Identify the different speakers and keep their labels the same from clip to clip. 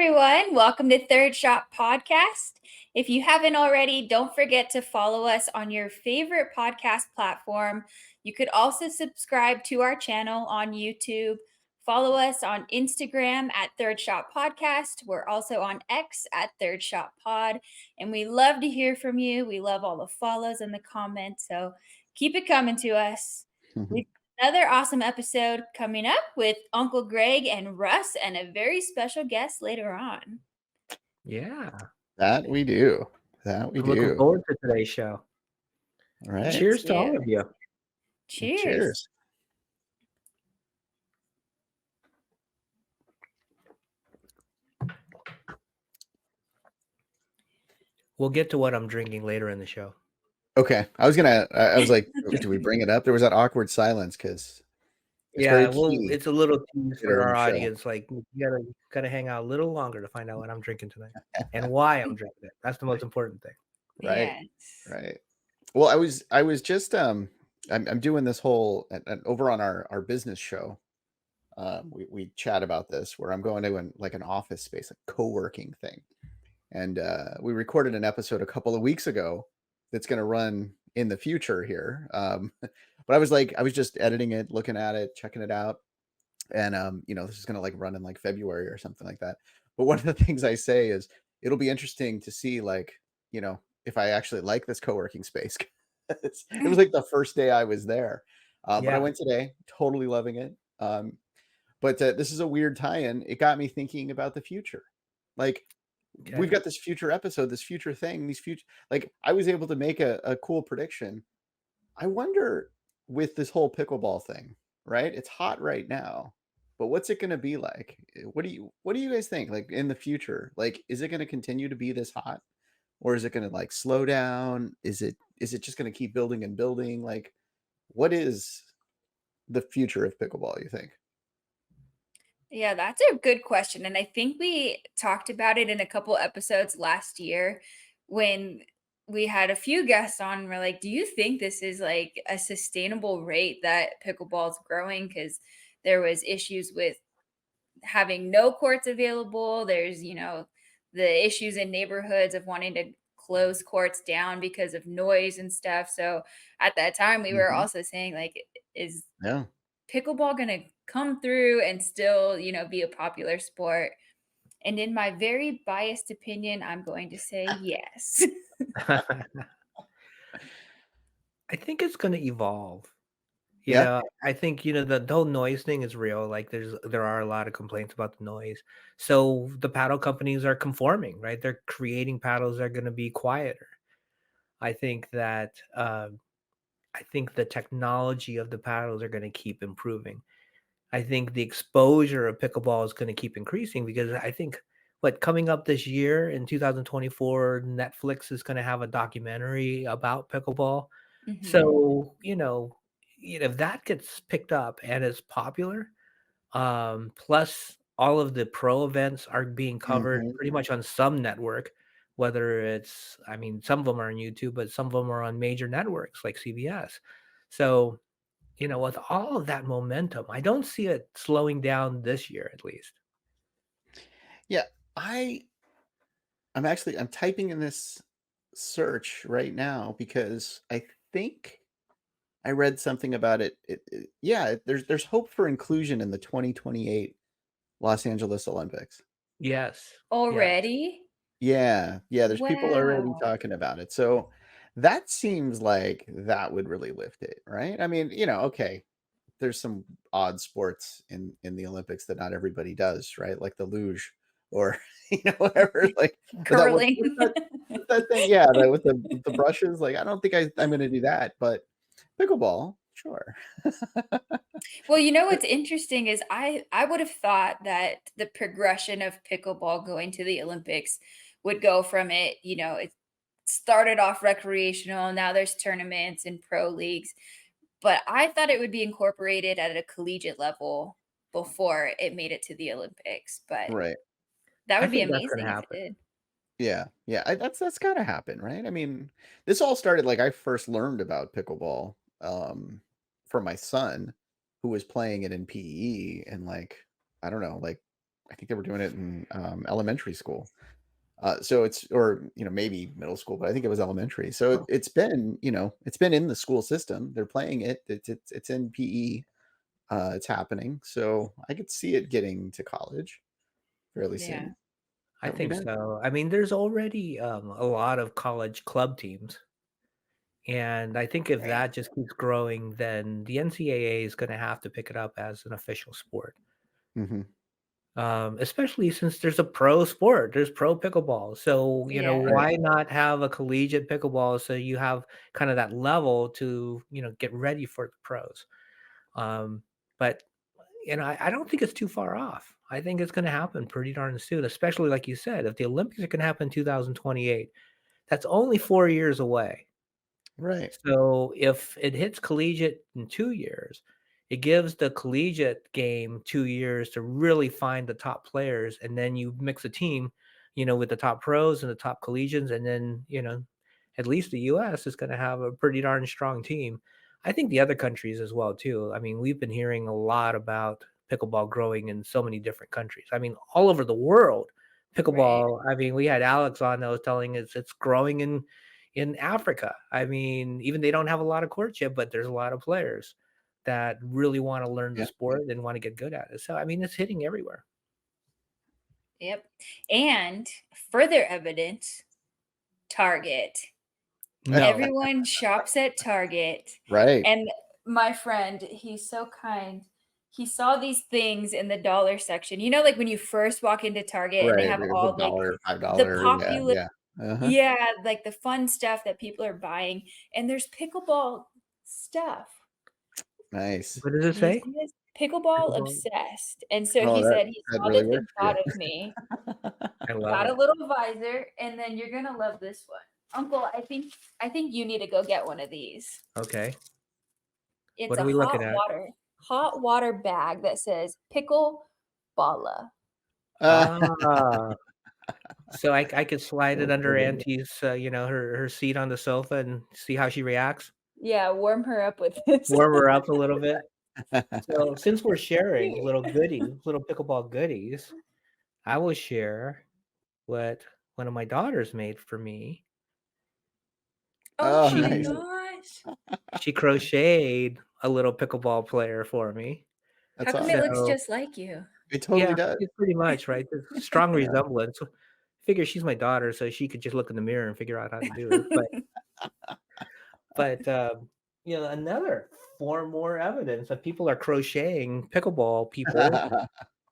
Speaker 1: everyone. Welcome to Third Shot Podcast. If you haven't already, don't forget to follow us on your favorite podcast platform. You could also subscribe to our channel on YouTube. Follow us on Instagram at Third Shot Podcast. We're also on X at Third Shot Pod. And we love to hear from you. We love all the follows and the comments. So keep it coming to us. We've another awesome episode coming up with Uncle Greg and Russ and a very special guest later on.
Speaker 2: Yeah.
Speaker 3: That we do.
Speaker 2: I'm looking forward to today's show.
Speaker 3: All right.
Speaker 2: Cheers to all of you.
Speaker 1: Cheers.
Speaker 2: We'll get to what I'm drinking later in the show.
Speaker 3: Okay. I was like, do we bring it up? There was that awkward silence because
Speaker 2: it's a little tease for our audience. Like you gotta hang out a little longer to find out what I'm drinking tonight and why I'm drinking it. That's the most important thing.
Speaker 3: Right.
Speaker 1: Yes.
Speaker 3: Right. Well, I was just I'm doing this whole over on our business show. We chat about this where I'm going to an office space, a co-working thing. And we recorded an episode a couple of weeks ago that's going to run in the future here. But I was just editing it, looking at it, checking it out. And, this is going to run in February or something like that. But one of the things I say is it'll be interesting to see if I actually like this co-working space. It was the first day I was there. But I went today, totally loving it. But this is a weird tie-in. It got me thinking about the future. We've got this future episode, this future thing, I was able to make a cool prediction. I wonder with this whole pickleball thing, right? It's hot right now, but what's it going to be like? What do you guys think? In the future, is it going to continue to be this hot, or is it going to slow down? Is it just going to keep building and building? What is the future of pickleball, you think?
Speaker 1: Yeah, that's a good question. And I think we talked about it in a couple episodes last year when we had a few guests on. We're like, do you think this is a sustainable rate that pickleball is growing? Because there was issues with having no courts available. There's, the issues in neighborhoods of wanting to close courts down because of noise and stuff. So at that time, we were also saying, is pickleball going to come through and still, be a popular sport? And in my very biased opinion, I'm going to say yes.
Speaker 2: I think it's going to evolve. I think, the whole noise thing is real. There are a lot of complaints about the noise. So the paddle companies are conforming, right? They're creating paddles that are going to be quieter. I think that, I think the technology of the paddles are going to keep improving. I think the exposure of pickleball is going to keep increasing because I think coming up this year in 2024, Netflix is going to have a documentary about pickleball. So, if that gets picked up and is popular, plus all of the pro events are being covered pretty much on some network, whether it's, some of them are on YouTube, but some of them are on major networks like CBS. So, with all of that momentum, I don't see it slowing down this year, at least.
Speaker 3: Yeah, I'm typing in this search right now because I think I read something about it. There's hope for inclusion in the 2028 Los Angeles Olympics.
Speaker 2: Yes.
Speaker 1: Already?
Speaker 3: Yes. Yeah. There's people already
Speaker 1: Wow.
Speaker 3: talking about it. So that seems like that would really lift it, right? Okay, there's some odd sports in the Olympics that not everybody does, right? Like the luge or whatever.
Speaker 1: Curling.
Speaker 3: What's that thing? Yeah, with the brushes. I don't think I'm going to do that, but pickleball, sure.
Speaker 1: Well, what's interesting is I would have thought that the progression of pickleball going to the Olympics would go from it started off recreational, now there's tournaments and pro leagues. But I thought it would be incorporated at a collegiate level before it made it to the Olympics. But
Speaker 3: Right.
Speaker 1: that would be
Speaker 2: think that's
Speaker 1: amazing
Speaker 2: gonna
Speaker 1: if
Speaker 2: happen.
Speaker 1: it did.
Speaker 3: Yeah. That's got to happen, right? This all started I first learned about pickleball from my son who was playing it in PE, and I don't know, I think they were doing it in elementary school. So it's, or maybe middle school, but I think it was elementary. So
Speaker 2: Oh,
Speaker 3: it's been, it's been in the school system. They're playing it. It's in PE. It's happening. So I could see it getting to college fairly
Speaker 1: Yeah.
Speaker 3: soon.
Speaker 2: I
Speaker 3: That would be
Speaker 2: think
Speaker 3: nice.
Speaker 2: so. I mean, there's already a lot of college club teams. And I think if
Speaker 1: Right.
Speaker 2: that just keeps growing, then the NCAA is going to have to pick it up as an official sport.
Speaker 3: Hmm.
Speaker 2: Especially since there's a pro sport, there's pro pickleball. So,
Speaker 1: Yeah.
Speaker 3: Right.
Speaker 2: why not have a collegiate pickleball so you have kind of that level to, get ready for the pros. Um, but, I don't think it's too far off. I think it's going to happen pretty darn soon, especially like you said, if the Olympics are going to happen in 2028, that's only 4 years away.
Speaker 3: Right.
Speaker 2: So if it hits collegiate in 2 years, it gives the collegiate game 2 years to really find the top players, and then you mix a team, with the top pros and the top collegians, and then, at least the US is gonna have a pretty darn strong team. I think the other countries as well too. I mean, we've been hearing a lot about pickleball growing in so many different countries. I mean, all over the world,
Speaker 1: Right.
Speaker 2: pickleball, I mean, we had Alex on that was telling us it's growing in Africa. I mean, even they don't have a lot of courts yet, but there's a lot of players that really want to learn the
Speaker 3: Yeah.
Speaker 2: sport and want to get good at it. So I mean, it's hitting everywhere.
Speaker 1: Yep. And further evidence, Target.
Speaker 2: No.
Speaker 1: Everyone shops at Target.
Speaker 3: Right.
Speaker 1: And my friend, he's so kind. He saw these things in the dollar section. You know, like when you first walk into Target and they
Speaker 3: Right.
Speaker 1: have
Speaker 3: The
Speaker 1: all like
Speaker 3: dollar, five
Speaker 1: the
Speaker 3: dollar. Yeah.
Speaker 1: popular,
Speaker 3: Yeah. Uh-huh.
Speaker 1: yeah, like the fun stuff that people are buying. And there's pickleball stuff.
Speaker 3: Nice.
Speaker 2: What does it
Speaker 1: Do you
Speaker 2: say?
Speaker 1: see this? Pickleball
Speaker 2: Pickleball.
Speaker 1: obsessed. And so
Speaker 3: Oh,
Speaker 1: he
Speaker 3: that
Speaker 1: said he
Speaker 3: that
Speaker 1: saw
Speaker 3: really
Speaker 1: this and
Speaker 3: works for you.
Speaker 1: thought of me.
Speaker 2: I love
Speaker 1: Got a
Speaker 2: it.
Speaker 1: little visor, and then you're gonna love this one. Uncle, I think you need to go get one of these.
Speaker 2: Okay.
Speaker 1: It's
Speaker 2: What are
Speaker 1: a
Speaker 2: we looking at?
Speaker 1: hot water bag that says pickle balla.
Speaker 2: Ah, so I could slide it
Speaker 3: That's so
Speaker 2: under
Speaker 3: good.
Speaker 2: Auntie's, her seat on the sofa and see how she reacts.
Speaker 1: Yeah, warm her up with this.
Speaker 2: Warm her up a little bit. So since we're sharing little goodies, little pickleball goodies, I will share what one of my daughters made for me.
Speaker 1: Oh
Speaker 3: Oh,
Speaker 1: my
Speaker 3: nice.
Speaker 2: She
Speaker 1: gosh.
Speaker 2: she crocheted a little pickleball player for me.
Speaker 1: How
Speaker 3: That's
Speaker 1: come it looks
Speaker 3: awesome.
Speaker 2: So,
Speaker 1: just like you?
Speaker 3: It totally
Speaker 2: yeah,
Speaker 3: does.
Speaker 2: it's pretty much, right? There's strong
Speaker 3: Yeah.
Speaker 2: resemblance. Figure she's my daughter, so she could just look in the mirror and figure out how to do it. But another for more evidence that people are crocheting pickleball people,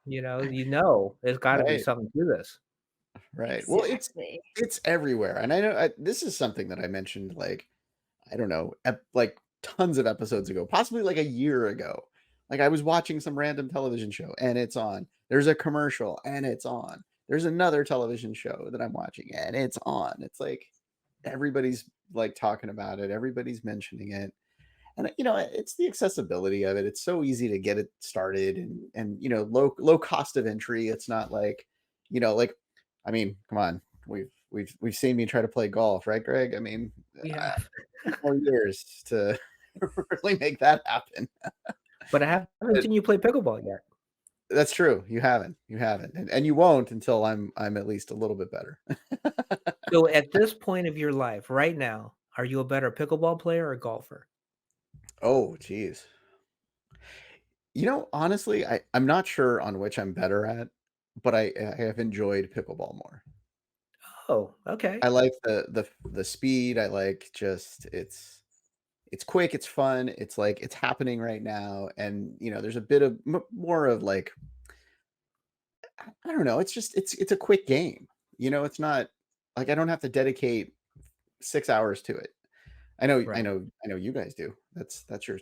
Speaker 2: there's gotta be
Speaker 3: Right.
Speaker 2: something to this.
Speaker 3: Right. Well,
Speaker 1: Exactly.
Speaker 3: it's everywhere. And I know this is something that I mentioned, like, I don't know, like tons of episodes ago, possibly like a year ago. Like I was watching some random television show and it's on. There's a commercial and it's on. There's another television show that I'm watching and it's on. It's like everybody's like talking about it, everybody's mentioning it. And it's the accessibility of it. It's so easy to get it started, and low cost of entry. It's not like, like, I mean, come on. We've seen me try to play golf, right, Greg? I mean,
Speaker 2: Yeah.
Speaker 3: 4 years to really make that happen.
Speaker 2: But I haven't
Speaker 3: But
Speaker 2: seen you play pickleball yet.
Speaker 3: that's true. You haven't. You haven't. And you won't until I'm at least a little bit better.
Speaker 2: So at this point of your life, right now, are you a better pickleball player or golfer?
Speaker 3: Oh, geez. Honestly, I'm not sure on which I'm better at, but I have enjoyed pickleball more.
Speaker 2: Oh, okay.
Speaker 3: I like the speed. I like just it's quick, it's fun, it's like it's happening right now, and there's a bit of more of like, I don't know. It's just it's a quick game. It's not like I don't have to dedicate 6 hours to it.
Speaker 2: Right.
Speaker 3: I know you guys do. That's your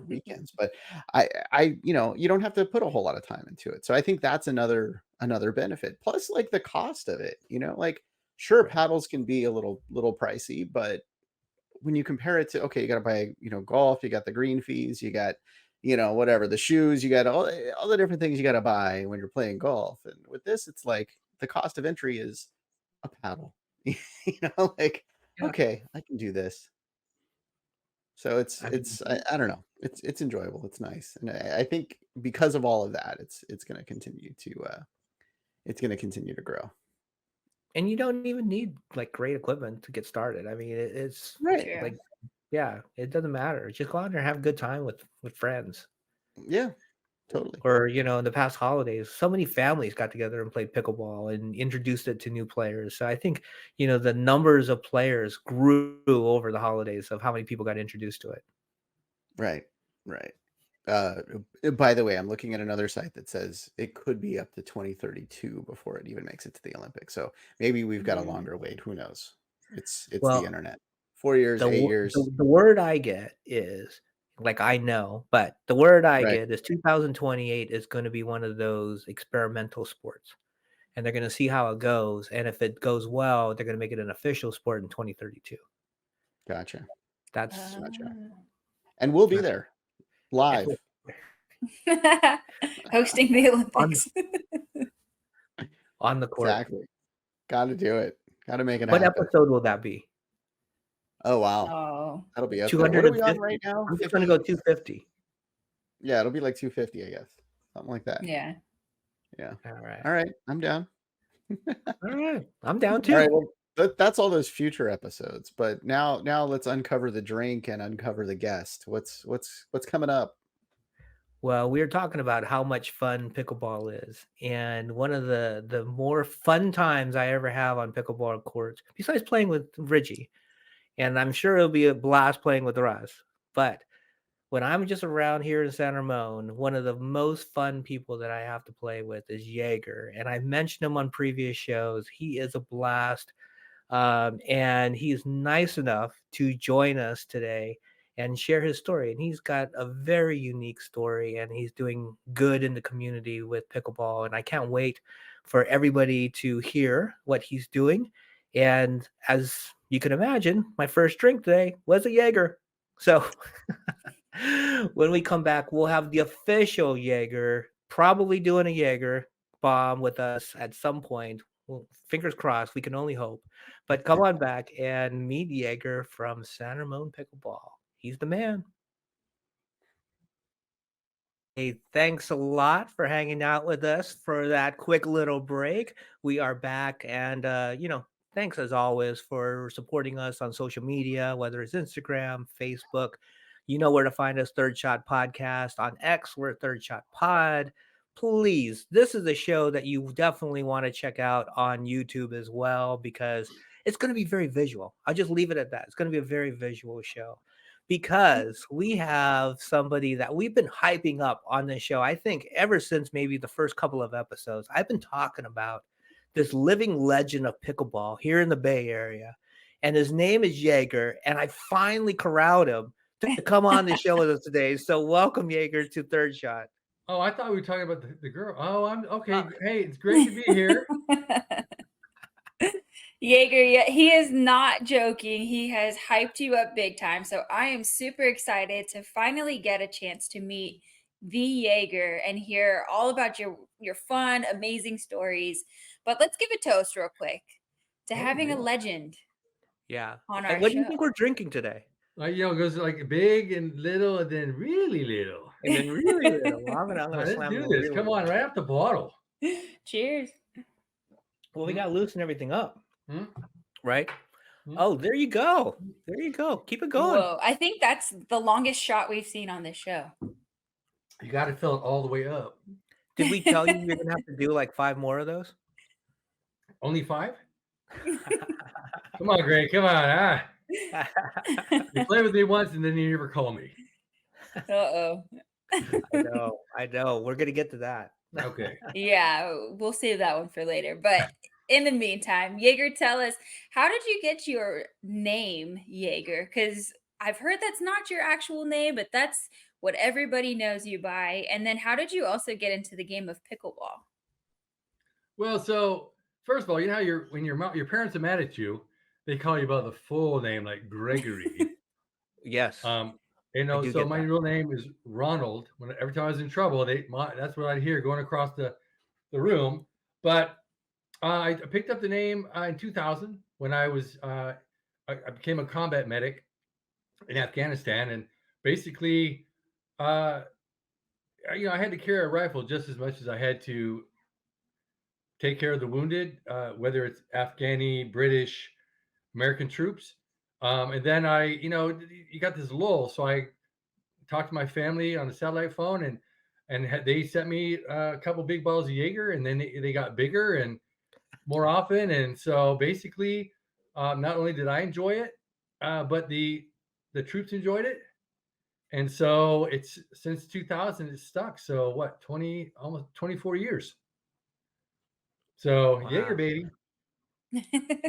Speaker 3: weekends, but you don't have to put a whole lot of time into it. So I think that's another benefit. Plus, like the cost of it, like sure
Speaker 2: Right.
Speaker 3: paddles can be a little pricey, but when you compare it to, okay, you got to buy golf, you got the green fees, you got whatever, the shoes, you got all the different things you got to buy when you're playing golf. And with this, it's like the cost of entry is a paddle. Like,
Speaker 2: Yeah.
Speaker 3: okay, I can do this. So
Speaker 2: I mean,
Speaker 3: I don't know. It's enjoyable. It's nice. And I think because of all of that, it's going to continue to it's going to continue to grow.
Speaker 2: And you don't even need like great equipment to get started. I mean, it's
Speaker 3: Right.
Speaker 1: True.
Speaker 2: like, yeah, it doesn't matter. Just go out there and have a good time with friends.
Speaker 3: Yeah, totally.
Speaker 2: Or, in the past holidays, so many families got together and played pickleball and introduced it to new players. So I think, the numbers of players grew over the holidays of how many people got introduced to it.
Speaker 3: Right. Right. Uh, by the way, I'm looking at another site that says it could be up to 2032 before it even makes it to the Olympics. So maybe we've got a
Speaker 1: Mm.
Speaker 3: longer wait. Who knows? It's the
Speaker 2: Well,
Speaker 3: internet. 4 years,
Speaker 2: the
Speaker 3: 8 years.
Speaker 2: the word I get is like I know, but the word I
Speaker 3: Right.
Speaker 2: get is 2028 is going to be one of those experimental sports. And they're going to see how it goes. And if it goes well, they're going to make it an official sport in 2032.
Speaker 3: Gotcha.
Speaker 2: That's
Speaker 3: Gotcha.
Speaker 1: Uh,
Speaker 3: And we'll be
Speaker 2: that's
Speaker 3: there
Speaker 2: and
Speaker 3: live.
Speaker 1: hosting the
Speaker 2: on
Speaker 1: Olympics.
Speaker 2: on the court.
Speaker 3: Exactly. Got to do it. Got to make it
Speaker 2: What
Speaker 3: happen.
Speaker 2: episode will that be?
Speaker 3: Oh, wow.
Speaker 1: Oh,
Speaker 3: That'll be up there. What are we on
Speaker 2: 250.
Speaker 3: right now?
Speaker 2: I'm just going to
Speaker 3: 50?
Speaker 2: go 250.
Speaker 3: Yeah, it'll be like 250, I guess. Something like that.
Speaker 1: yeah.
Speaker 3: Yeah.
Speaker 2: All right.
Speaker 3: All right. I'm down.
Speaker 2: All right. I'm down
Speaker 3: All right.
Speaker 2: too.
Speaker 3: Well, that's all those future episodes. But now let's uncover the drink and uncover the guest. What's coming up?
Speaker 2: Well, we were talking about how much fun pickleball is, and one of the more fun times I ever have on pickleball courts, besides playing with Richie, and I'm sure it'll be a blast playing with Russ. But when I'm just around here in San Ramon, one of the most fun people that I have to play with is Jager, and I mentioned him on previous shows. He is a blast. And he's nice enough to join us today and share his story. And he's got a very unique story, and he's doing good in the community with pickleball. And I can't wait for everybody to hear what he's doing. And as you can imagine, my first drink today was a Jaeger. So when we come back, we'll have the official Jaeger, probably doing a Jaeger bomb with us at some point. Well, fingers crossed, we can only hope. But come on back and meet Jaeger from San Ramon Pickleball. He's the man. Hey, thanks a lot for hanging out with us for that quick little break. We are back, and thanks as always for supporting us on social media, whether it's Instagram, Facebook. You know where to find us. Third Shot Podcast on X. We're Third Shot Pod. Please, this is a show that you definitely want to check out on YouTube as well because it's going to be very visual. I'll just leave it at that. It's going to be a very visual show because we have somebody that we've been hyping up on this show. I think ever since maybe the first couple of episodes, I've been talking about this living legend of pickleball here in the Bay Area. And his name is Jager. And I finally corralled him to come on the show with us today. So welcome, Jager, to Third Shot.
Speaker 4: Oh, I thought we were talking about the girl. Oh, I'm okay.
Speaker 2: Uh,
Speaker 4: Hey, it's great to be here.
Speaker 1: Jaeger, yeah, he is not joking. He has hyped you up big time. So I am super excited to finally get a chance to meet the Jaeger and hear all about your fun, amazing stories. But let's give a toast real quick to
Speaker 4: Oh,
Speaker 1: having a
Speaker 4: yeah.
Speaker 1: legend
Speaker 2: yeah.
Speaker 1: on
Speaker 2: And
Speaker 1: our
Speaker 2: what do you
Speaker 1: show.
Speaker 2: think we're drinking today?
Speaker 4: It goes like big and little, and then really little.
Speaker 2: And then really little. Well, I'm
Speaker 4: All
Speaker 2: gonna
Speaker 4: right, let's
Speaker 2: slam
Speaker 4: do
Speaker 2: the
Speaker 4: this.
Speaker 2: real
Speaker 4: Come on,
Speaker 2: little.
Speaker 4: right off the bottle.
Speaker 1: Cheers.
Speaker 2: Well, we
Speaker 4: Hmm?
Speaker 2: got to loosen everything up,
Speaker 4: Hmm?
Speaker 2: right?
Speaker 4: Hmm?
Speaker 2: Oh, there you go. There you go. Keep it going.
Speaker 1: Whoa. I think that's the longest shot we've seen on this show.
Speaker 4: You got to fill it all the way up.
Speaker 2: Did we tell you you're gonna have to do like 5 more of those?
Speaker 4: Only 5? Come on, Greg. Come on. You play with me once, and then you never call me.
Speaker 1: Uh-oh.
Speaker 2: I know. We're gonna get to that.
Speaker 4: Okay.
Speaker 1: Yeah, we'll save that one for later. But in the meantime, Jaeger, tell us, how did you get your name, Jaeger? Because I've heard that's not your actual name, but that's what everybody knows you by. And then how did you also get into the game of pickleball?
Speaker 4: Well, so first of all, you know how when your parents are mad at you, they call you by the full name like Gregory.
Speaker 2: Yes,
Speaker 4: Um,
Speaker 2: I do
Speaker 4: so
Speaker 2: get
Speaker 4: my
Speaker 2: that.
Speaker 4: real name is Ronald. Every time I was in trouble, that's what I'd hear going across the room. But I picked up the name in 2000 when I became a combat medic in Afghanistan, and basically, uh, I had to carry a rifle just as much as I had to take care of the wounded, whether it's Afghani, British, American troops. And then you got this lull. So I talked to my family on the satellite phone, and they sent me a couple big bottles of Jaeger, and then they got bigger and more often. And so basically, not only did I enjoy it, but the troops enjoyed it. And so it's since 2000 it's stuck. So what, 20, almost 24 years. So Jaeger
Speaker 2: Wow.
Speaker 4: baby.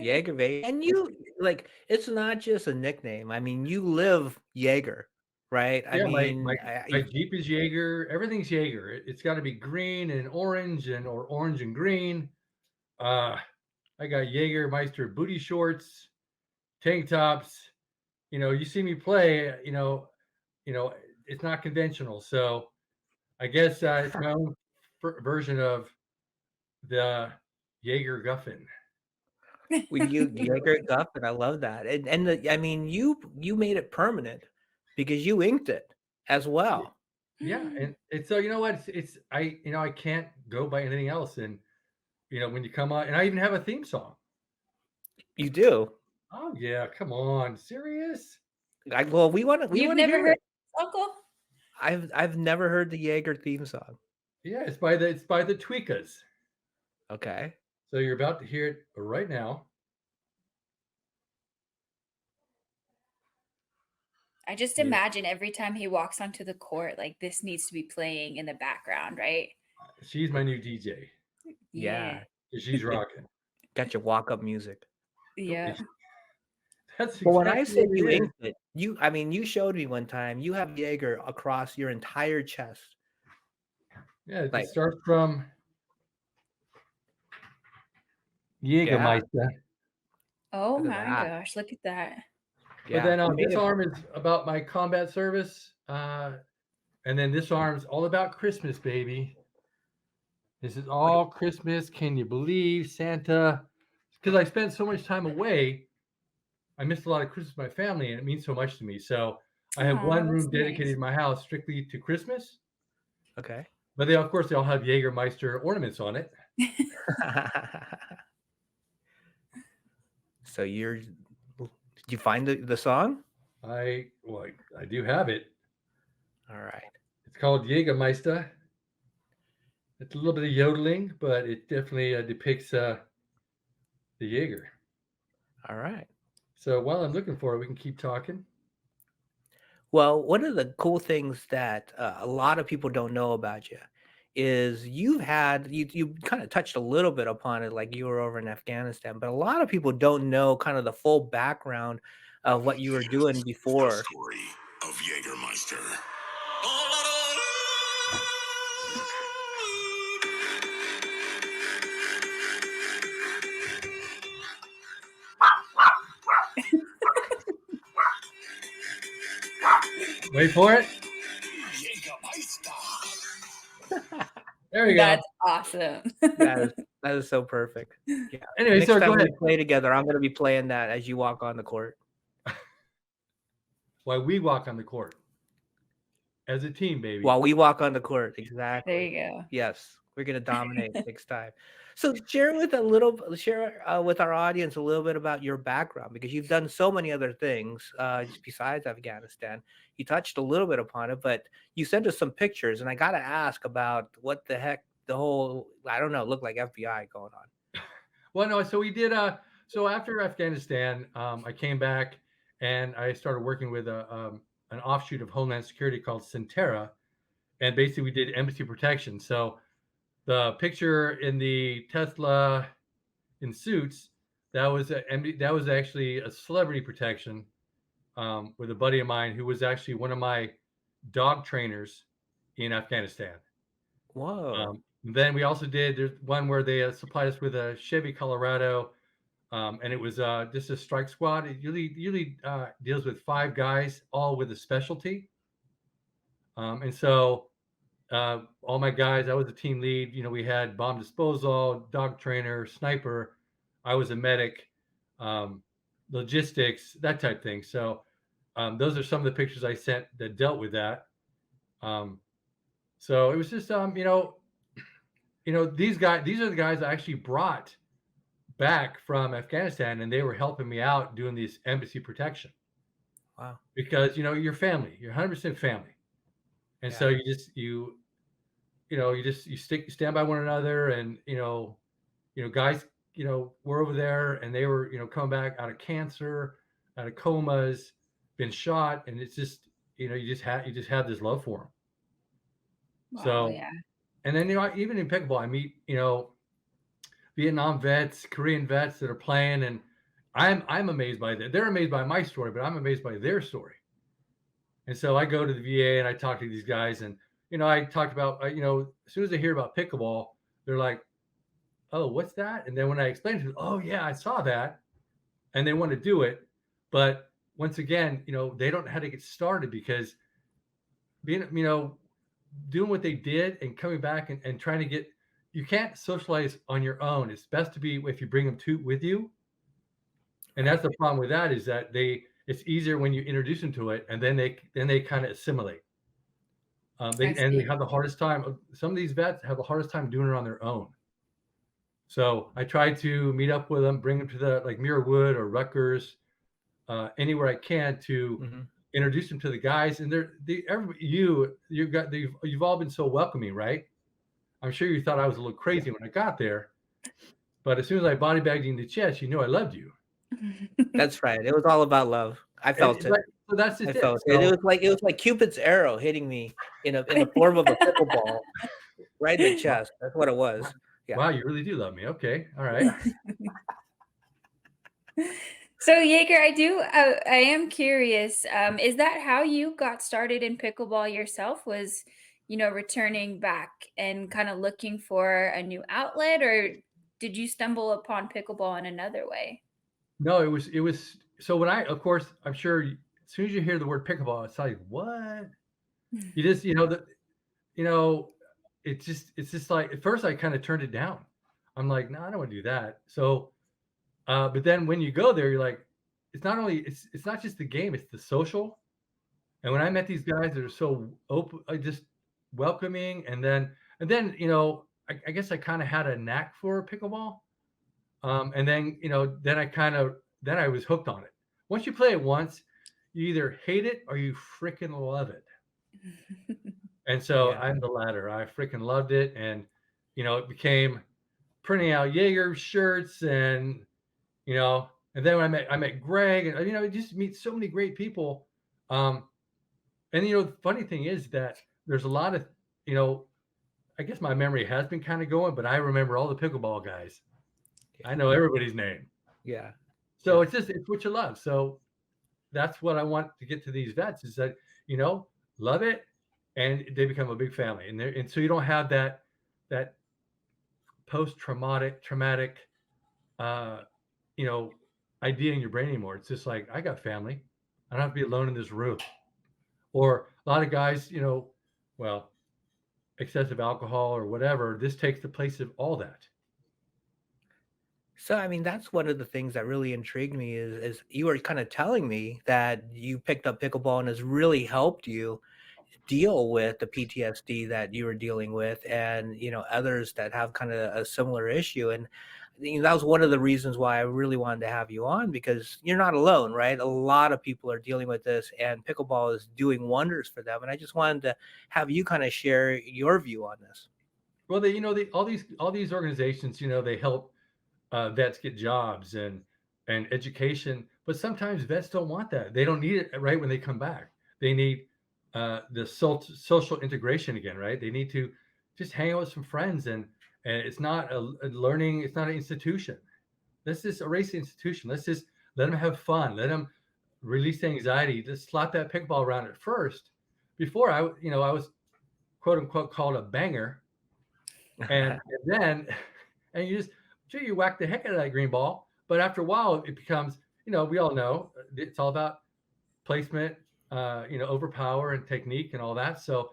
Speaker 2: Jaeger, baby. And you like it's not just a nickname. I mean, you live Jaeger, right? I
Speaker 4: Yeah, my
Speaker 2: mean,
Speaker 4: my my Jeep is Jaeger. Everything's Jaeger. It's got to be green and orange or orange and green. I got Jaegermeister booty shorts, tank tops. You see me play. It's not conventional. So I guess it's my own version of the Jaeger Guffin.
Speaker 2: well, you Jaeger Guff, and I love that. I mean, you made it permanent because you inked it as well.
Speaker 4: Yeah, and so you know what? I can't go by anything else. And when you come on, and I even have a theme song.
Speaker 2: You do.
Speaker 4: Oh yeah, come on, serious?
Speaker 2: Well, we want
Speaker 1: You've
Speaker 2: to
Speaker 1: never
Speaker 2: hear
Speaker 1: heard
Speaker 2: it.
Speaker 1: Uncle?
Speaker 2: I've never heard the Jaeger theme song.
Speaker 4: Yeah, it's by the Tweakas.
Speaker 2: Okay.
Speaker 4: So you're about to hear it right now.
Speaker 1: I just
Speaker 4: Yeah.
Speaker 1: imagine every time he walks onto the court, like this needs to be playing in the background, right?
Speaker 4: She's my new DJ.
Speaker 2: Yeah.
Speaker 4: She's rocking.
Speaker 2: Got your walk up music.
Speaker 1: Yeah.
Speaker 4: That's
Speaker 2: But when I
Speaker 4: exactly
Speaker 2: say
Speaker 4: what
Speaker 2: you
Speaker 4: it is.
Speaker 2: inked it, you showed me one time you have Jaeger across your entire chest.
Speaker 4: Yeah, it
Speaker 2: Like,
Speaker 4: starts from
Speaker 2: yeah,
Speaker 4: Jägermeister.
Speaker 1: Oh
Speaker 2: look at
Speaker 1: my
Speaker 2: that.
Speaker 1: gosh, look at that.
Speaker 4: But
Speaker 2: Yeah.
Speaker 4: then
Speaker 2: You made
Speaker 4: this
Speaker 2: it.
Speaker 4: arm is about my combat service. And then this arm's all about Christmas, baby. This is all Christmas. Can you believe Santa? Because I spent so much time away, I missed a lot of Christmas with my family, and it means so much to me. So I have
Speaker 1: Aw,
Speaker 4: one
Speaker 1: that's
Speaker 4: room dedicated
Speaker 1: nice.
Speaker 4: in my house strictly to Christmas.
Speaker 2: Okay.
Speaker 4: But they, of course, they all have Jägermeister ornaments on it.
Speaker 2: So did you find the song?
Speaker 4: I do have it.
Speaker 2: All right.
Speaker 4: It's called Jägermeister. It's a little bit of yodeling, but it definitely depicts the Jaeger.
Speaker 2: All right.
Speaker 4: So while I'm looking for it, we can keep talking.
Speaker 2: Well, one of the cool things that a lot of people don't know about you is you kind of touched a little bit upon it, like you were over in Afghanistan, but a lot of people don't know kind of the full background of what you were doing
Speaker 5: The
Speaker 2: before.
Speaker 5: story of Jägermeister.
Speaker 4: Wait for it. There we go.
Speaker 1: That's awesome.
Speaker 2: That is so perfect. Yeah.
Speaker 4: Anyway,
Speaker 2: Next
Speaker 4: so
Speaker 2: time
Speaker 4: go
Speaker 2: we
Speaker 4: ahead.
Speaker 2: play together, I'm going to be playing that as you walk on the court.
Speaker 4: While we walk on the court as a team, baby.
Speaker 2: While we walk on the court,
Speaker 1: There
Speaker 2: exactly.
Speaker 1: you go.
Speaker 2: Yes, we're going to dominate next time. So share with our audience a little bit about your background, because you've done so many other things besides Afghanistan. You touched a little bit upon it, but you sent us some pictures, and I got to ask about what the heck the whole, I don't know, looked like FBI going on.
Speaker 4: Well, no, so we did. So after Afghanistan, I came back and I started working with an offshoot of Homeland Security called Centera, and basically we did embassy protection. So the picture in the Tesla in suits, that was actually a celebrity protection with a buddy of mine who was actually one of my dog trainers in Afghanistan.
Speaker 2: Whoa.
Speaker 4: Then we also there's one where they supplied us with a Chevy Colorado, and it was just a strike squad. It usually deals with 5 guys, all with a specialty. And so all my guys, I was a team lead. We had bomb disposal, dog trainer, sniper. I was a medic, logistics, that type thing. So those are some of the pictures I sent that dealt with that. So it was just, these are the guys I actually brought back from Afghanistan, and they were helping me out doing this embassy protection
Speaker 2: Wow.
Speaker 4: because you're family, you're 100% family, and so
Speaker 2: Yeah.
Speaker 4: you stand by one another, and guys, were over there, and they were coming back out of cancer, out of comas, been shot, and it's just you just have this love for them.
Speaker 1: Wow,
Speaker 4: So,
Speaker 1: yeah.
Speaker 4: and then even in pickleball, I meet Vietnam vets, Korean vets that are playing, and I'm amazed by that. They're amazed by my story, but I'm amazed by their story. And so I go to the VA and I talk to these guys, and I talked about as soon as they hear about pickleball, they're like, "Oh, what's that?" And then when I explain to them, "Oh yeah, I saw that," and they want to do it, but once again, they don't know how to get started because being doing what they did and coming back and trying to get you can't socialize on your own. It's best to be if you bring them with you. And
Speaker 2: Right.
Speaker 4: that's the problem with that is that it's easier when you introduce them to it, and then they kind of assimilate.
Speaker 1: I
Speaker 4: They
Speaker 1: see.
Speaker 4: have the hardest time. Some of these vets have the hardest time doing it on their own. So I try to meet up with them, bring them to the like Muirwood or Rutgers, anywhere I can to
Speaker 2: Hmm.
Speaker 4: introduce them to the guys. And you've all been so welcoming, right? I'm sure you thought I was a little crazy when I got there, but as soon as I body bagged you in the chest, you knew I loved you.
Speaker 2: That's right. It was all about love. I felt it.
Speaker 4: Right, so that's
Speaker 2: I
Speaker 4: just it.
Speaker 2: felt it.
Speaker 4: So
Speaker 2: It was like Cupid's arrow hitting me in the form of a pickleball right in the chest. That's what it was. Yeah.
Speaker 4: wow, you really do love me. Okay, all right.
Speaker 1: So Jaeger, I am curious. Is that how you got started in pickleball yourself? Was, returning back and kind of looking for a new outlet, or did you stumble upon pickleball in another way?
Speaker 4: No, it was. So when I, of course, I'm sure as soon as you hear the word pickleball, it's like what you just you know it's just like at first I kind of turned it down. I'm like, no, I don't want to do that. So, but then when you go there, you're like, it's not just the game, it's the social. And when I met these guys that are so open, just welcoming, and then I guess I kind of had a knack for pickleball. And then then I was hooked on it. Once you play it once, you either hate it or you freaking love it. And so
Speaker 2: Yeah.
Speaker 4: I'm the latter. I freaking loved it, and it became printing out Jaeger shirts, you know, and then when I met Greg, and you just meet so many great people. Um, and the funny thing is that there's a lot of you know I guess my memory has been kind of going, but I remember all the pickleball guys. I
Speaker 2: Yeah.
Speaker 4: know everybody's name.
Speaker 2: Yeah.
Speaker 4: So
Speaker 2: Yeah.
Speaker 4: it's what you love. So that's what I want to get to these vets is that love it, and they become a big family, and so you don't have that post traumatic uh, you know idea in your brain anymore. It's just like I got family. I don't have to be alone in this room. Or a lot of guys, well, excessive alcohol or whatever. This takes the place of all that.
Speaker 2: So I mean, that's one of the things that really intrigued me is you were kind of telling me that you picked up pickleball and has really helped you deal with the PTSD that you were dealing with and others that have kind of a similar issue. And that was one of the reasons why I really wanted to have you on, because you're not alone, right? A lot of people are dealing with this and pickleball is doing wonders for them. And I just wanted to have you kind of share your view on this.
Speaker 4: Well, all these organizations, they help vets get jobs and education, but sometimes vets don't want that. They don't need it right when they come back. They need the social integration again, right? They need to just hang out with some friends, and it's not a learning. It's not an institution. Let's just erase the institution. Let's just let them have fun. Let them release the anxiety. Just slap that pickleball around at first. Before I was quote unquote called a banger, and then and you just sure you whack the heck out of that green ball, but after a while it becomes we all know it's all about placement, overpower and technique and all that. So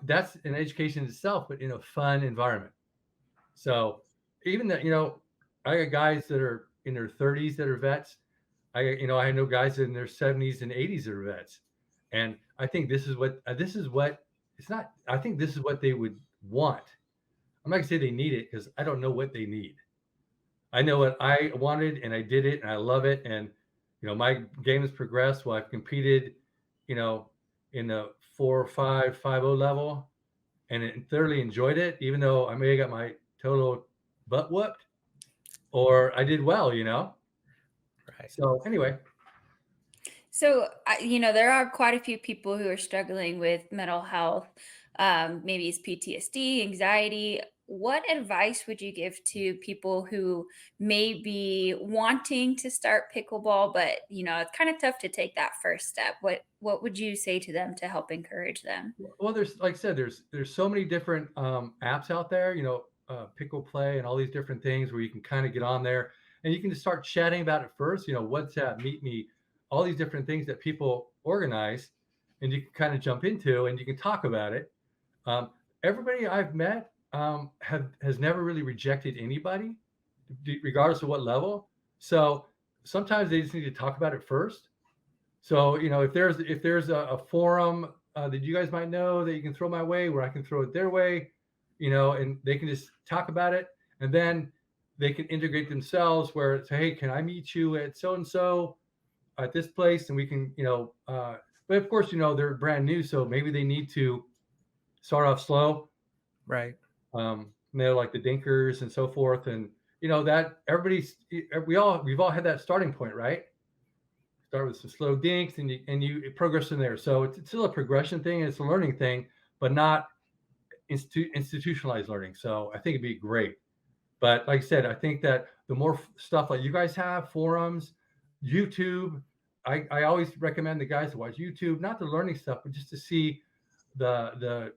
Speaker 4: that's an education itself, but in a fun environment. So even that, I got guys that are in their 30s that are vets. I know guys in their 70s and 80s that are vets, and I think this is what it's not. I think this is what they would want. I'm not gonna say they need it because I don't know what they need. I know what I wanted and I did it and I love it. And, my game has progressed. Well, I've competed, you know, in the 4.5, 5.0 level and thoroughly enjoyed it, even though I may have got my total butt whooped or I did well.
Speaker 2: Right.
Speaker 4: So anyway,
Speaker 1: So, there are quite a few people who are struggling with mental health. Maybe it's PTSD, anxiety. What advice would you give to people who may be wanting to start pickleball, but it's kind of tough to take that first step? What would you say to them to help encourage them?
Speaker 4: well, there's like I said, there's so many different apps out there, Pickle Play and all these different things where you can kind of get on there and you can just start chatting about it first. WhatsApp, Meet Me, all these different things that people organize, and you can kind of jump into and you can talk about it. Um, Everybody I've met has never really rejected anybody, regardless of what level. So sometimes they just need to talk about it first. So if there's a forum that you guys might know that you can throw my way, where I can throw it their way, and they can just talk about it, and then they can integrate themselves. Where say, hey, can I meet you at so and so at this place, and we can, but of course, they're brand new, so maybe they need to start off slow.
Speaker 2: Right.
Speaker 4: They're like the dinkers and so forth, and that we've all had that starting point, right? Start with some slow dinks and you progress from there. So it's still a progression thing, and it's a learning thing, but not institutionalized learning. So I think it'd be great. But like I said, I think that the more stuff like you guys have, forums, YouTube, I always recommend the guys to watch YouTube, not the learning stuff, but just to see the the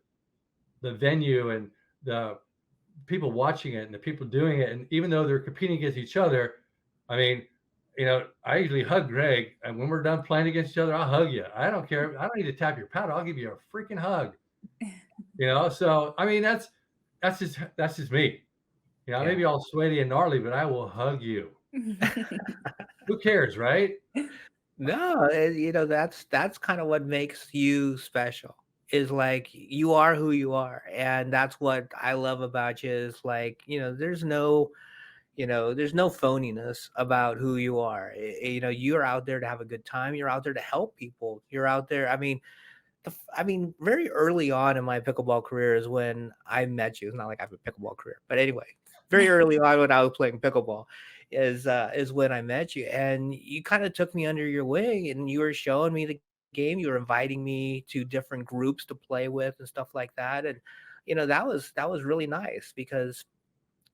Speaker 4: the venue and the people watching it and the people doing it. And even though they're competing against each other, I mean, I usually hug Greg, and when we're done playing against each other, I'll hug you. I don't care. I don't need to tap your paddle. I'll give you a freaking hug. So I mean, that's just me.
Speaker 2: Yeah.
Speaker 4: Maybe all sweaty and gnarly, but I will hug you. Who cares, right?
Speaker 2: No, that's kind of what makes you special. Is like you are who you are, and that's what I love about you. Is like there's no phoniness about who you are. You're out there to have a good time. You're out there to help people. You're out there. I mean, very early on in my pickleball career is when I met you. It's not like I have a pickleball career, but anyway, very early on when I was playing pickleball is when I met you, and you kind of took me under your wing, and you were showing me the game. You were inviting me to different groups to play with and stuff like that, and that was really nice because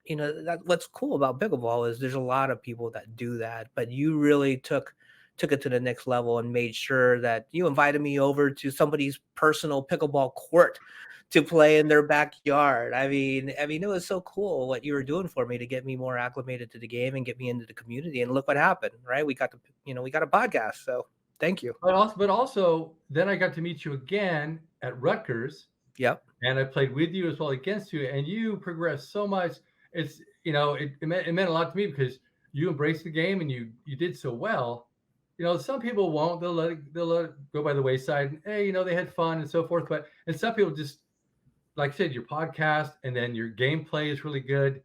Speaker 2: that what's cool about pickleball is there's a lot of people that do that, but you really took it to the next level and made sure that you invited me over to somebody's personal pickleball court to play in their backyard. I mean, it was so cool what you were doing for me to get me more acclimated to the game and get me into the community. And look what happened, right? We got a podcast. So thank you.
Speaker 4: But also, then I got to meet you again at Rutgers,
Speaker 2: Yep.
Speaker 4: and I played with you as well against you, and you progressed so much. It meant a lot to me because you embraced the game and you did so well. Some people won't. They'll let it go by the wayside. And, hey, they had fun and so forth. And some people just, like I said, your podcast and then your gameplay is really good.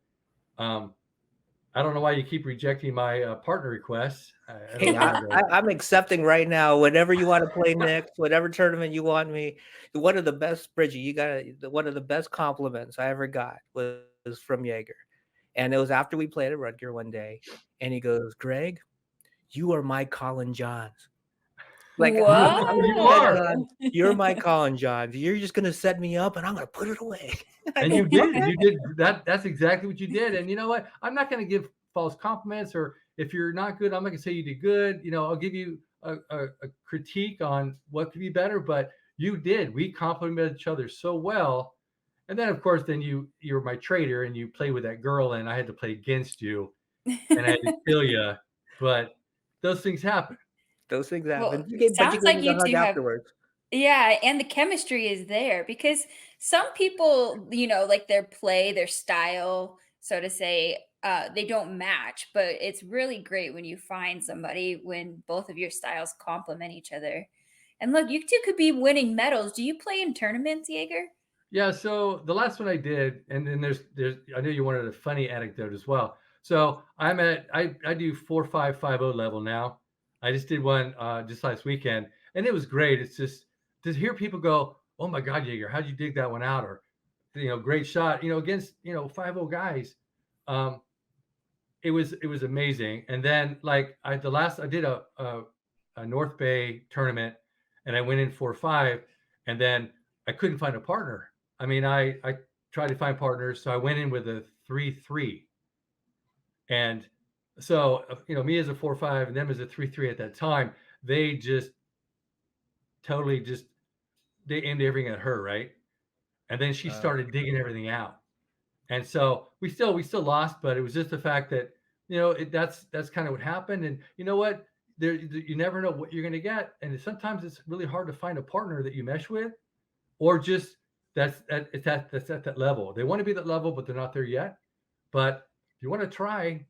Speaker 4: Um, I don't know why you keep rejecting my partner requests. I
Speaker 2: Hey,
Speaker 4: don't know.
Speaker 2: I'm accepting right now. Whenever you want to play next, whatever tournament you want me. One of the best, Bridget, one of the best compliments I ever got was from Jaeger, and it was after we played at Rutger one day, and he goes, "Greg, you are my Colin Johns." Like I'm
Speaker 4: You
Speaker 2: dead
Speaker 4: are.
Speaker 1: Whoa.
Speaker 2: on. You're my Colin Johns. You're just gonna set me up, and I'm gonna put it away. I
Speaker 4: And
Speaker 2: go,
Speaker 4: you did.
Speaker 2: okay.
Speaker 4: You did that. That's exactly what you did. And you know what? I'm not going to give false compliments, or if you're not good, I'm not going to say you did good. I'll give you a critique on what could be better, but you did. We complimented each other so well. And then, of course, then you're my traitor and you play with that girl, and I had to play against you and I had to kill you. But those things happen.
Speaker 2: Those things
Speaker 1: Well,
Speaker 2: happen. But you
Speaker 1: sounds
Speaker 2: gave
Speaker 1: like
Speaker 2: me the
Speaker 1: you
Speaker 2: hug
Speaker 1: 2 have.
Speaker 2: afterwards.
Speaker 1: Yeah, and the chemistry is there because some people, like their style, so to say, they don't match, but it's really great when you find somebody when both of your styles complement each other. And look, you two could be winning medals. Do you play in tournaments, Jaeger?
Speaker 4: Yeah, so the last one I did, and then there's I know you wanted a funny anecdote as well. So I do 4550 level now. I just did one just last weekend, and it was great. It's just to hear people go, "Oh my God, Jaeger, how'd you dig that one out?" Or great shot, against 50 guys. Um, it was amazing. And then like I did a North Bay tournament, and I went in 4-5, and then I couldn't find a partner. I mean, I tried to find partners, so I went in with a 3-3, and so me as a 4-5 and them as a 3-3 at that time, they just totally just they aimed everything at her, right? And then she
Speaker 2: Oh,
Speaker 4: started digging everything out. And so we still lost, but it was just the fact that that's kind of what happened. And you know what? You never know what you're going to get, and sometimes it's really hard to find a partner that you mesh with, or just that's at that level. They want to be that level, but they're not there yet. But if you want to try,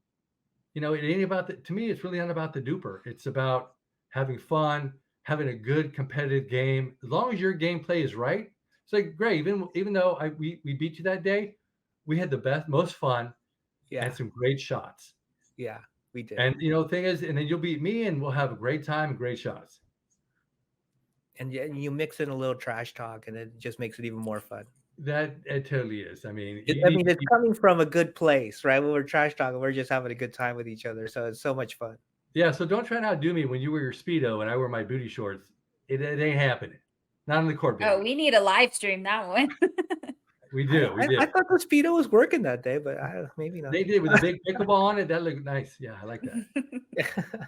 Speaker 4: it ain't about the. To me, it's really not about the duper. It's about having fun, having a good competitive game. As long as your gameplay is right, it's like great. Even though we beat you that day, we had the best, most fun, and
Speaker 2: yeah,
Speaker 4: some great shots.
Speaker 2: yeah, we did.
Speaker 4: And the thing is, and then you'll beat me, and we'll have a great time and great shots.
Speaker 2: And yeah, you mix in a little trash talk, and it just makes it even more fun.
Speaker 4: That it totally is. I mean,
Speaker 2: It,
Speaker 4: you
Speaker 2: I
Speaker 4: need
Speaker 2: mean, it's coming from a good place, right? When we're trash talking, we're just having a good time with each other, so it's so much fun.
Speaker 4: yeah. So don't try and outdo me when you wear your speedo and I wear my booty shorts. It ain't happening. Not on the court,
Speaker 1: Oh,
Speaker 4: baby.
Speaker 1: we need a live stream that one.
Speaker 4: We
Speaker 2: I,
Speaker 4: do. We
Speaker 2: I, I
Speaker 4: do.
Speaker 2: thought the speedo was working that day, but maybe not.
Speaker 4: They did with a big pickleball on it. That looked nice. Yeah, I like that.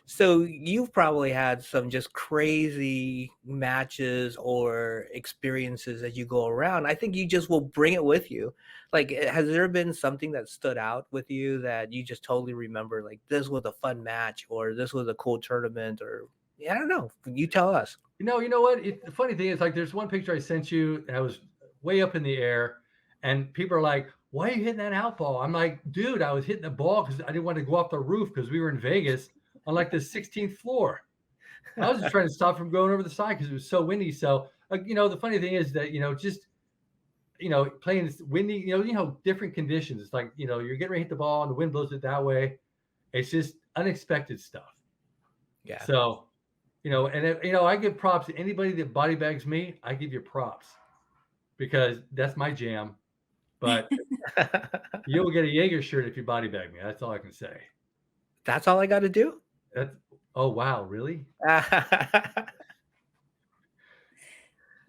Speaker 2: So you've probably had some just crazy matches or experiences as you go around. I think you just will bring it with you. Like, has there been something that stood out with you that you just totally remember? Like, this was a fun match, or this was a cool tournament, or yeah, I don't know. You tell us.
Speaker 4: You know what? The funny thing is, like, there's one picture I sent you, and I was way up in the air, and people are like, "Why are you hitting that out ball?" I'm like, "Dude, I was hitting the ball because I didn't want to go off the roof because we were in Vegas on like the 16th floor. I was just trying to stop from going over the side because it was so windy." So, the funny thing is that just playing this windy, different conditions. It's like you're getting ready to hit the ball, and the wind blows it that way. It's just unexpected stuff.
Speaker 2: Yeah.
Speaker 4: So and I give props to anybody that body bags me. I give you props because that's my jam. But you'll get a Jaeger shirt if you body bag me. That's all I can say.
Speaker 2: That's all I got to do.
Speaker 4: That's Oh wow, really?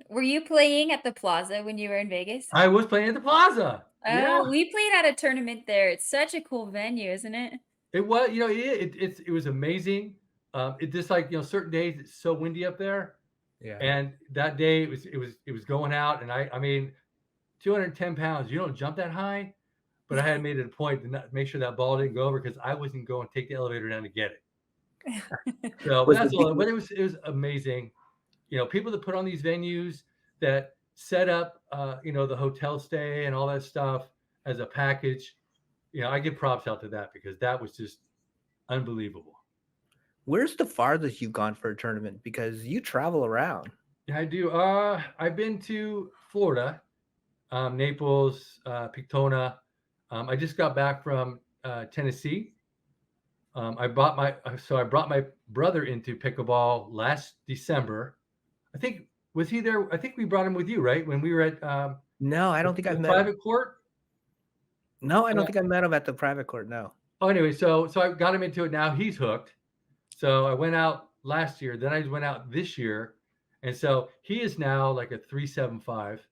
Speaker 1: Were you playing at the Plaza when you were in Vegas?
Speaker 4: I was playing at the Plaza. Yeah,
Speaker 1: Oh, we played at a tournament there. It's such a cool venue, isn't it?
Speaker 4: it was. It was amazing. It just like certain days it's so windy up there,
Speaker 2: Yeah.
Speaker 4: and that day it was going out, and I mean 210 pounds. You don't jump that high, but I had made it a point to not make sure that ball didn't go over because I wasn't going to take the elevator down to get it. So, but
Speaker 2: Was the
Speaker 4: that's all.
Speaker 2: big
Speaker 4: But it was amazing. People that put on these venues that set up, the hotel stay and all that stuff as a package. I give props out to that because that was just unbelievable.
Speaker 2: Where's the farthest you've gone for a tournament? Because you travel around.
Speaker 4: Yeah, I do. I've been to Florida, Naples, Pictona. I just got back from Tennessee. I brought my brother into pickleball last December. I think was he there? I think we brought him with you, right? When we were at
Speaker 2: No, I don't think I've
Speaker 4: the
Speaker 2: met him.
Speaker 4: private court.
Speaker 2: No, I don't
Speaker 4: Yeah.
Speaker 2: think I met him at the private court. No.
Speaker 4: Oh, anyway, so I got him into it. Now he's hooked. So I went out last year. Then I went out this year, and so he is now like a 375,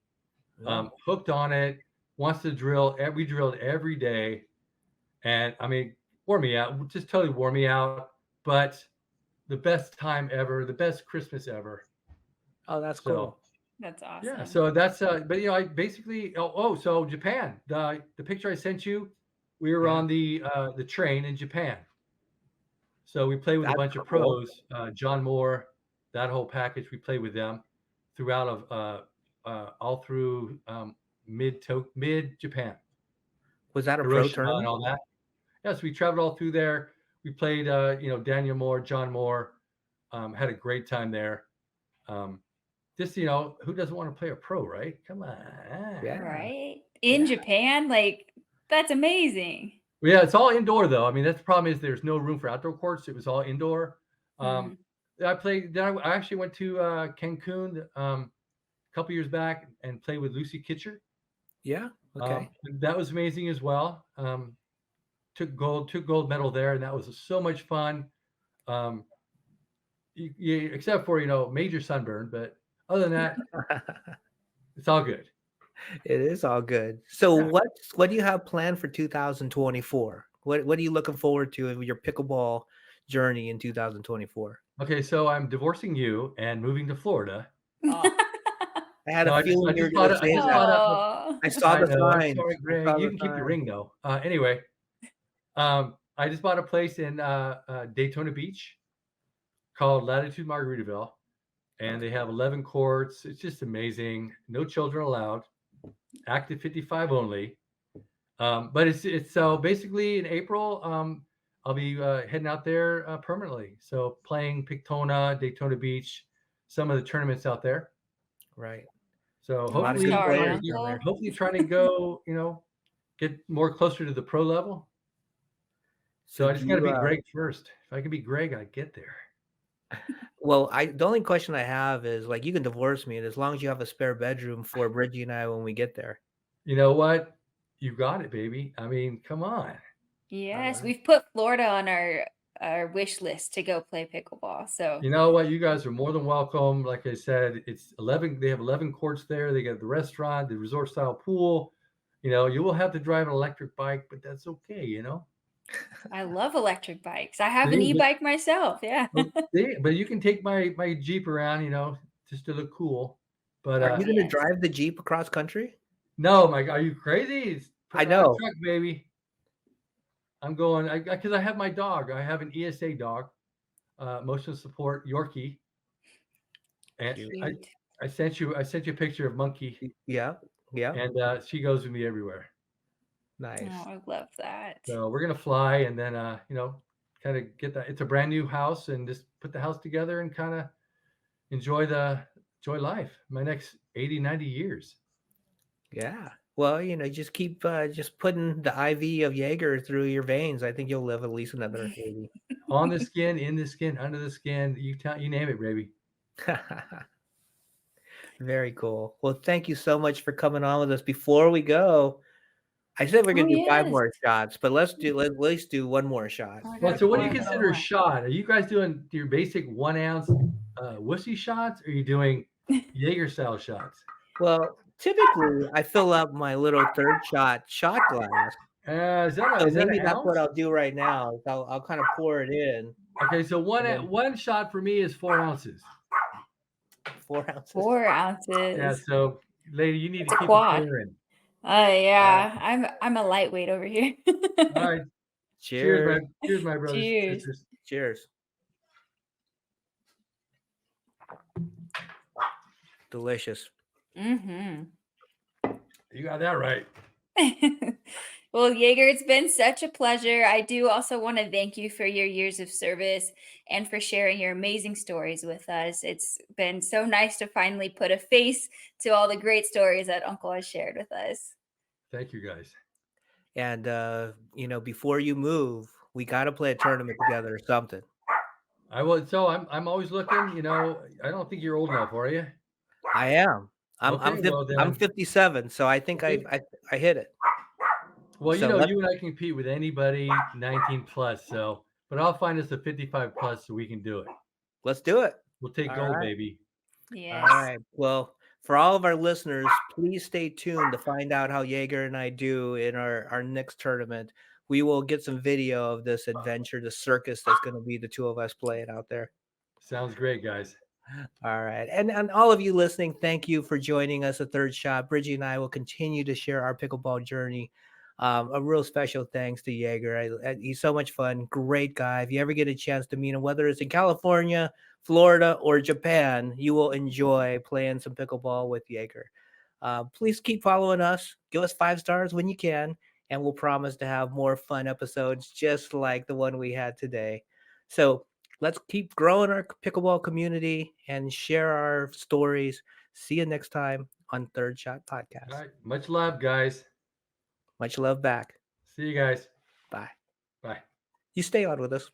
Speaker 2: Oh.
Speaker 4: hooked on it. Wants to drill. We drilled every day, and I mean, wore me out. Just totally wore me out. But the best time ever, the best Christmas ever.
Speaker 2: Oh, that's
Speaker 4: So
Speaker 2: cool.
Speaker 1: That's
Speaker 4: yeah,
Speaker 1: awesome.
Speaker 4: so that's but I basically so Japan. The picture I sent you, we were
Speaker 2: Yeah.
Speaker 4: on the train in Japan. So we played with a
Speaker 2: That's
Speaker 4: bunch of
Speaker 2: cool.
Speaker 4: pros, John Moore, that whole package. We played with them throughout all through mid Japan,
Speaker 2: Was that a pro
Speaker 4: Hiroshima and
Speaker 2: tournament?
Speaker 4: all that. Yes, we traveled all through there. We played Daniel Moore, John Moore, had a great time there. Um, just who doesn't want to play a pro, right? Come on.
Speaker 2: Yeah.
Speaker 1: Right? In
Speaker 2: Yeah.
Speaker 1: Japan, like that's amazing.
Speaker 4: Well, yeah, it's all indoor though. I mean, that's the problem is there's no room for outdoor courts. It was all indoor. Um,
Speaker 1: Mhm.
Speaker 4: I played. Then I actually went to Cancun a couple years back and played with Lucy Kitcher.
Speaker 2: Yeah. Okay.
Speaker 4: That was amazing as well. Took gold medal there, and that was so much fun. Um, except for major sunburn, but other than that, it's all good.
Speaker 2: It is all good. So
Speaker 4: Yeah.
Speaker 2: what do you have planned for 2024? What are you looking forward to in your pickleball journey in 2024?
Speaker 4: Okay, so I'm divorcing you and moving to Florida.
Speaker 2: Oh, I had
Speaker 4: No,
Speaker 2: a feeling
Speaker 4: I
Speaker 2: you were
Speaker 4: just
Speaker 2: going
Speaker 4: bought
Speaker 2: to
Speaker 4: it. I
Speaker 2: say
Speaker 4: just
Speaker 2: that.
Speaker 4: bought up.
Speaker 1: Oh.
Speaker 2: I saw
Speaker 4: I
Speaker 2: the
Speaker 4: know. I'm
Speaker 2: signs.
Speaker 4: sorry,
Speaker 2: I
Speaker 4: Greg.
Speaker 2: saw
Speaker 4: You
Speaker 2: the
Speaker 4: can keep the
Speaker 2: signs.
Speaker 4: ring though. Anyway, I just bought a place in Daytona Beach called Latitude Margaritaville, and they
Speaker 2: Okay.
Speaker 4: have 11 courts. It's just amazing. No children allowed. Active 55 only. But it's so basically in April, I'll be heading out there permanently. So playing Pictona, Daytona Beach, some of the tournaments out there.
Speaker 2: Right.
Speaker 4: So
Speaker 2: A lot
Speaker 1: I'm
Speaker 2: of good
Speaker 1: sorry,
Speaker 2: players down there.
Speaker 1: Uncle.
Speaker 4: hopefully trying to go, get more closer to the pro level.
Speaker 2: So
Speaker 4: So I
Speaker 2: do
Speaker 4: just got to
Speaker 2: you
Speaker 4: beat Greg first. If I can beat Greg, I get there.
Speaker 2: well, I the only question I have is like you can divorce me and as long as you have a spare bedroom for Bridgie and I when we get there.
Speaker 4: You know what? You got it, baby. I mean, come on.
Speaker 2: All
Speaker 1: Yes,
Speaker 2: right.
Speaker 1: we've put Florida on our wish list to go play pickleball. So
Speaker 4: You know what? You guys are more than welcome. Like I said, it's 11. They have 11 courts there. They got the restaurant, the resort style pool. You will have to drive an electric bike, but that's okay.
Speaker 1: I love electric bikes. I have an
Speaker 4: See,
Speaker 1: e-bike myself. Yeah.
Speaker 4: but you can take my Jeep around, just to look cool. But
Speaker 2: Are you going to
Speaker 1: Yes.
Speaker 2: drive the Jeep across country?
Speaker 4: no, my, are you crazy? Put
Speaker 2: I
Speaker 4: it on a
Speaker 2: know.
Speaker 4: truck, baby. I'm going because I have my dog. I have an ESA dog, emotional support Yorkie, and
Speaker 2: Cute.
Speaker 1: Cute.
Speaker 4: I sent you a picture of Monkey,
Speaker 2: Yeah. Yeah.
Speaker 4: and she goes with me everywhere.
Speaker 1: Oh,
Speaker 2: Nice.
Speaker 1: I love that.
Speaker 4: So we're gonna fly, and then kind of get that. It's a brand new house, and just put the house together and kind of enjoy life. My next 80, 90 years.
Speaker 2: Yeah. Well, just keep just putting the IV of Jaeger through your veins. I think you'll live at least another 80.
Speaker 4: On the skin, in the skin, under the skin. You name it, baby.
Speaker 2: Very cool. Well, thank you so much for coming on with us. Before we go, I said we're
Speaker 1: Oh
Speaker 2: gonna do five
Speaker 1: yes.
Speaker 2: more shots, but let's at least do one more shot.
Speaker 1: Oh, I
Speaker 4: Well,
Speaker 1: gotta
Speaker 4: so what do
Speaker 1: pour
Speaker 4: you
Speaker 1: a little
Speaker 4: consider a
Speaker 1: more.
Speaker 4: shot? Are you guys doing your basic 1 ounce wussy shots? Or are you doing Jaeger style shots?
Speaker 2: Well, typically I fill up my little third shot glass. So
Speaker 4: Is that
Speaker 2: maybe
Speaker 4: an
Speaker 2: that's what
Speaker 4: ounce?
Speaker 2: I'll do right now. Is I'll kind of pour it in
Speaker 4: Okay, so
Speaker 2: and then
Speaker 4: one shot for me is 4 ounces.
Speaker 2: 4 ounces.
Speaker 1: 4
Speaker 4: Yeah,
Speaker 1: ounces.
Speaker 4: so lady, you need
Speaker 1: It's
Speaker 4: to
Speaker 1: a
Speaker 4: keep it
Speaker 1: quad.
Speaker 4: pouring.
Speaker 1: Yeah. I'm a lightweight over here.
Speaker 4: All right.
Speaker 2: Cheers.
Speaker 4: Cheers, my brothers and
Speaker 1: Cheers.
Speaker 4: sisters.
Speaker 2: Cheers. Delicious.
Speaker 1: Mm-hmm.
Speaker 4: You got that right.
Speaker 1: Well, Jaeger, it's been such a pleasure. I do also want to thank you for your years of service and for sharing your amazing stories with us. It's been so nice to finally put a face to all the great stories that Uncle has shared with us.
Speaker 4: Thank you guys.
Speaker 2: And before you move, we got to play a tournament together or something.
Speaker 4: I will. So I'm always looking. I don't think you're old enough, are you?
Speaker 2: I am.
Speaker 4: Okay. Well
Speaker 2: I'm
Speaker 4: then.
Speaker 2: 57, so I think
Speaker 4: Okay.
Speaker 2: I hit it.
Speaker 4: Well,
Speaker 2: So
Speaker 4: you and I can compete with anybody 19 plus. So, but I'll find us a 55 plus so we can do it.
Speaker 2: let's do it.
Speaker 4: We'll take
Speaker 2: All
Speaker 4: gold,
Speaker 2: right.
Speaker 4: baby.
Speaker 2: All
Speaker 1: Yes.
Speaker 2: right. Well, for all of our listeners, please stay tuned to find out how Jaeger and I do in our next tournament. We will get some video of this adventure, the circus that's going to be the two of us playing out there.
Speaker 4: Sounds great, guys.
Speaker 2: All right. And all of you listening, thank you for joining us at Third Shot. Bridgie and I will continue to share our pickleball journey. A real special thanks to Jaeger. He's so much fun. Great guy. If you ever get a chance to meet him, whether it's in California, Florida, or Japan, you will enjoy playing some pickleball with Jaeger. Please keep following us. Give us 5 stars when you can. And we'll promise to have more fun episodes just like the one we had today. So let's keep growing our pickleball community and share our stories. See you next time on Third Shot Podcast.
Speaker 4: All right. Much love, guys.
Speaker 2: Much love back.
Speaker 4: See you guys.
Speaker 2: Bye.
Speaker 4: Bye.
Speaker 2: You stay on with us.